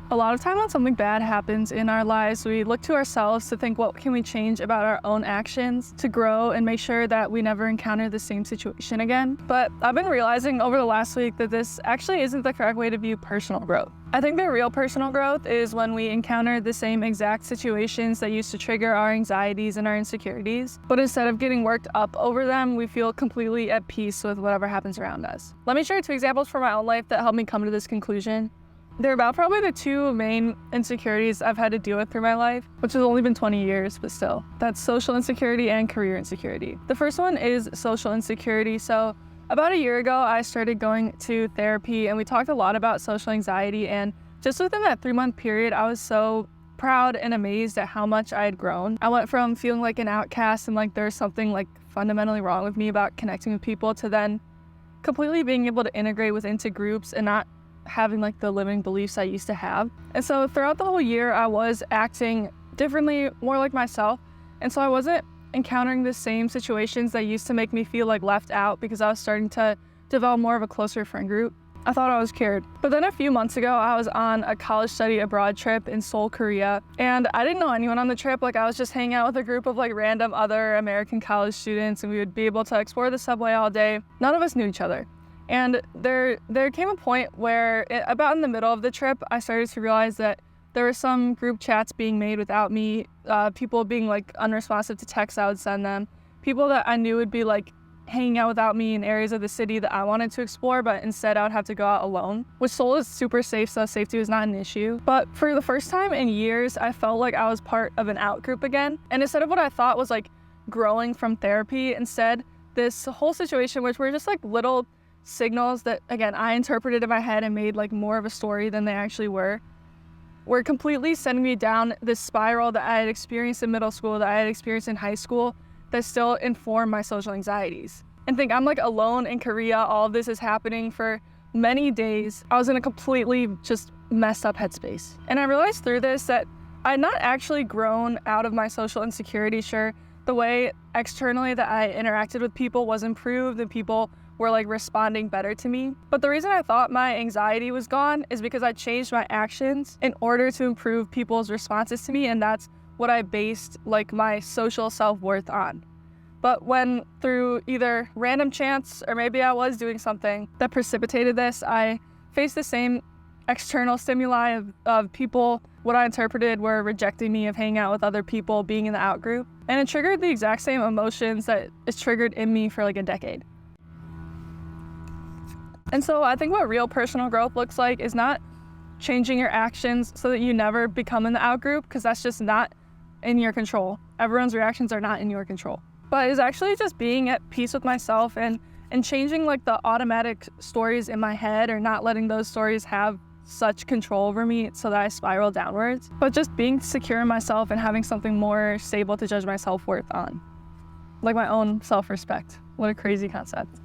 A lot of time when something bad happens in our lives, we look to ourselves to think, what can we change about our own actions to grow and make sure that we never encounter the same situation again. But I've been realizing over the last week that this actually isn't the correct way to view personal growth. I think that real personal growth is when we encounter the same exact situations that used to trigger our anxieties and our insecurities, but instead of getting worked up over them, we feel completely at peace with whatever happens around us. Let me share 2 examples from my own life that helped me come to this conclusion. They're about probably the 2 main insecurities I've had to deal with through my life, which has only been 20 years, but still. That's social insecurity and career insecurity. The first one is social insecurity. So about a year ago, I started going to therapy and we talked a lot about social anxiety, and just within that 3-month period, I was so proud and amazed at how much I had grown. I went from feeling like an outcast and like there's something like fundamentally wrong with me about connecting with people to then completely being able to integrate into groups and not having like the limiting beliefs I used to have. And so throughout the whole year, I was acting differently, more like myself. And so I wasn't encountering the same situations that used to make me feel like left out because I was starting to develop more of a closer friend group. I thought I was cared. But then a few months ago, I was on a college study abroad trip in Seoul, Korea. And I didn't know anyone on the trip. Like I was just hanging out with a group of like random other American college students, and we would be able to explore the subway all day. None of us knew each other. And there came a point where, about in the middle of the trip, I started to realize that there were some group chats being made without me, people being like unresponsive to texts I would send them, people that I knew would be like hanging out without me in areas of the city that I wanted to explore, but instead I would have to go out alone, which Seoul is super safe, so safety was not an issue. But for the first time in years, I felt like I was part of an out group again. And instead of what I thought was like growing from therapy, instead this whole situation, which were just like little signals that, again, I interpreted in my head and made like more of a story than they actually were completely sending me down this spiral that I had experienced in middle school, that I had experienced in high school, that still inform my social anxieties. And think I'm like alone in Korea, all of this is happening for many days. I was in a completely just messed up headspace. And I realized through this that I had not actually grown out of my social insecurity. Sure, the way externally that I interacted with people was improved and people were like responding better to me. But the reason I thought my anxiety was gone is because I changed my actions in order to improve people's responses to me, and that's what I based like my social self-worth on. But when through either random chance or maybe I was doing something that precipitated this, I faced the same external stimuli of people, what I interpreted were rejecting me, of hanging out with other people, being in the out group. And it triggered the exact same emotions that is triggered in me for like a decade. And so I think what real personal growth looks like is not changing your actions so that you never become in the out group, because that's just not in your control. Everyone's reactions are not in your control. But it's actually just being at peace with myself and changing like the automatic stories in my head, or not letting those stories have such control over me so that I spiral downwards. But just being secure in myself and having something more stable to judge my self-worth on. Like my own self-respect. What a crazy concept.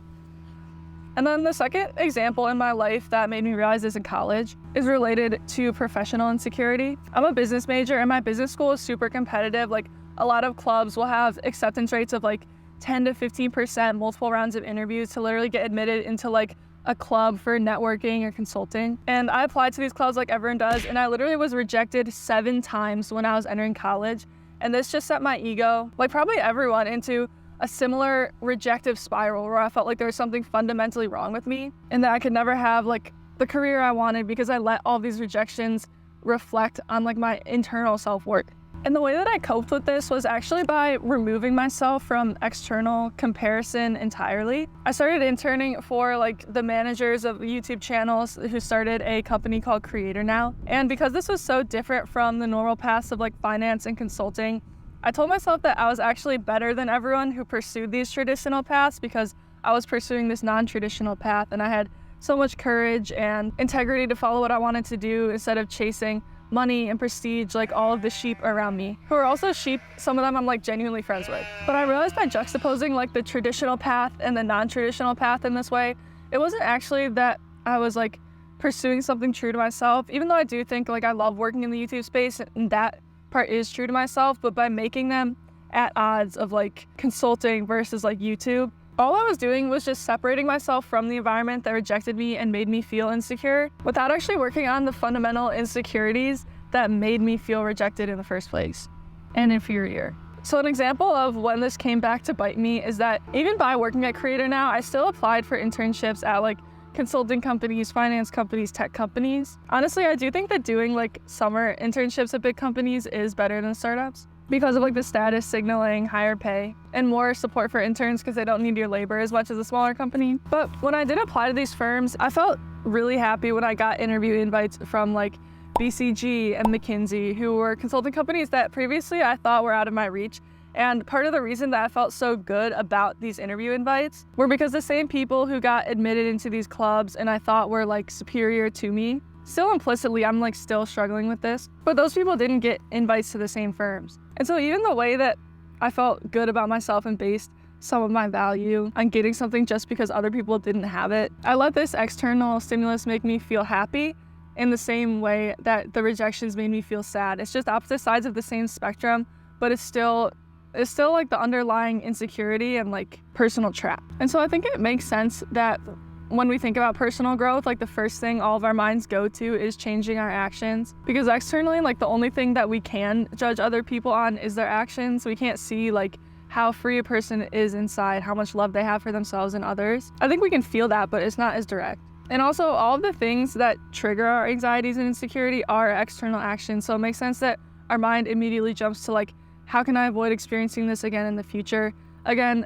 And then the second example in my life that made me realize this in college is related to professional insecurity. I'm a business major and my business school is super competitive. Like a lot of clubs will have acceptance rates of like 10 to 15%, multiple rounds of interviews to literally get admitted into like a club for networking or consulting. And I applied to these clubs like everyone does, and I literally was rejected 7 times when I was entering college. And this just set my ego, like probably everyone, into a similar rejective spiral where I felt like there was something fundamentally wrong with me and that I could never have like the career I wanted because I let all these rejections reflect on like my internal self-worth. And the way that I coped with this was actually by removing myself from external comparison entirely. I started interning for like the managers of YouTube channels who started a company called Creator Now. And because this was so different from the normal paths of like finance and consulting, I told myself that I was actually better than everyone who pursued these traditional paths because I was pursuing this non-traditional path, and I had so much courage and integrity to follow what I wanted to do instead of chasing money and prestige like all of the sheep around me, who are also sheep. Some of them I'm like genuinely friends with. But I realized by juxtaposing like the traditional path and the non-traditional path in this way, it wasn't actually that I was like pursuing something true to myself, even though I do think like I love working in the YouTube space and that part is true to myself, but by making them at odds of like consulting versus like YouTube, All I was doing was just separating myself from the environment that rejected me and made me feel insecure without actually working on the fundamental insecurities that made me feel rejected in the first place and inferior. So an example of when this came back to bite me is that even by working at Creator now, I still applied for internships at like consulting companies, finance companies, tech companies. Honestly, I do think that doing like summer internships at big companies is better than startups because of like the status signaling, higher pay, and more support for interns because they don't need your labor as much as a smaller company. But when I did apply to these firms, I felt really happy when I got interview invites from like BCG and McKinsey, who were consulting companies that previously I thought were out of my reach. And part of the reason that I felt so good about these interview invites were because the same people who got admitted into these clubs and I thought were like superior to me, still implicitly, I'm like still struggling with this, but those people didn't get invites to the same firms. And so even the way that I felt good about myself and based some of my value on getting something just because other people didn't have it, I let this external stimulus make me feel happy in the same way that the rejections made me feel sad. It's just opposite sides of the same spectrum, but it's still like the underlying insecurity and like personal trap. And so I think it makes sense that when we think about personal growth, like the first thing all of our minds go to is changing our actions, because externally, like the only thing that we can judge other people on is their actions. We can't see like how free a person is inside, how much love they have for themselves and others. I think we can feel that, but it's not as direct. And also all of the things that trigger our anxieties and insecurity are external actions. So it makes sense that our mind immediately jumps to like, how can I avoid experiencing this again in the future? Again,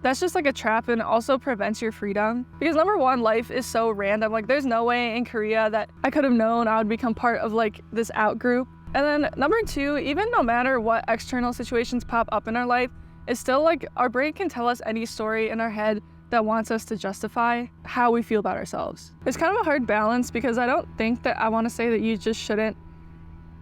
that's just like a trap and also prevents your freedom. Because number one, life is so random. Like there's no way in Korea that I could have known I would become part of like this out group. And then number two, even no matter what external situations pop up in our life, it's still like our brain can tell us any story in our head that wants us to justify how we feel about ourselves. It's kind of a hard balance because I don't think that I want to say that you just shouldn't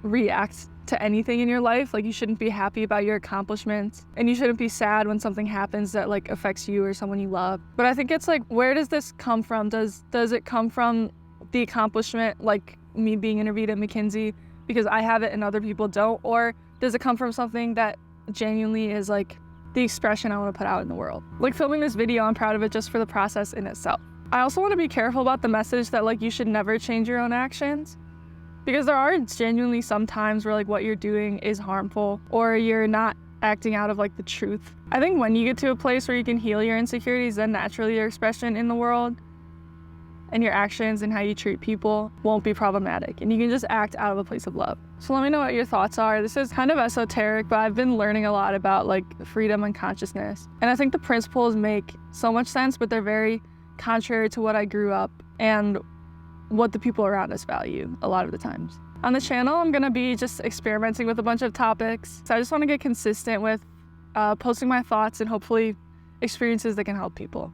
react to anything in your life. Like you shouldn't be happy about your accomplishments and you shouldn't be sad when something happens that like affects you or someone you love. But I think it's like, where does this come from? Does it come from the accomplishment, like me being interviewed at McKinsey because I have it and other people don't? Or does it come from something that genuinely is like the expression I want to put out in the world? Like filming this video, I'm proud of it just for the process in itself. I also want to be careful about the message that like you should never change your own actions, because there are genuinely some times where like what you're doing is harmful or you're not acting out of like the truth. I think when you get to a place where you can heal your insecurities, then naturally your expression in the world and your actions and how you treat people won't be problematic, and you can just act out of a place of love. So let me know what your thoughts are. This is kind of esoteric, but I've been learning a lot about like freedom and consciousness. And I think the principles make so much sense, but they're very contrary to what I grew up and what the people around us value a lot of the times. On the channel, I'm gonna be just experimenting with a bunch of topics. So I just wanna get consistent with posting my thoughts and hopefully experiences that can help people.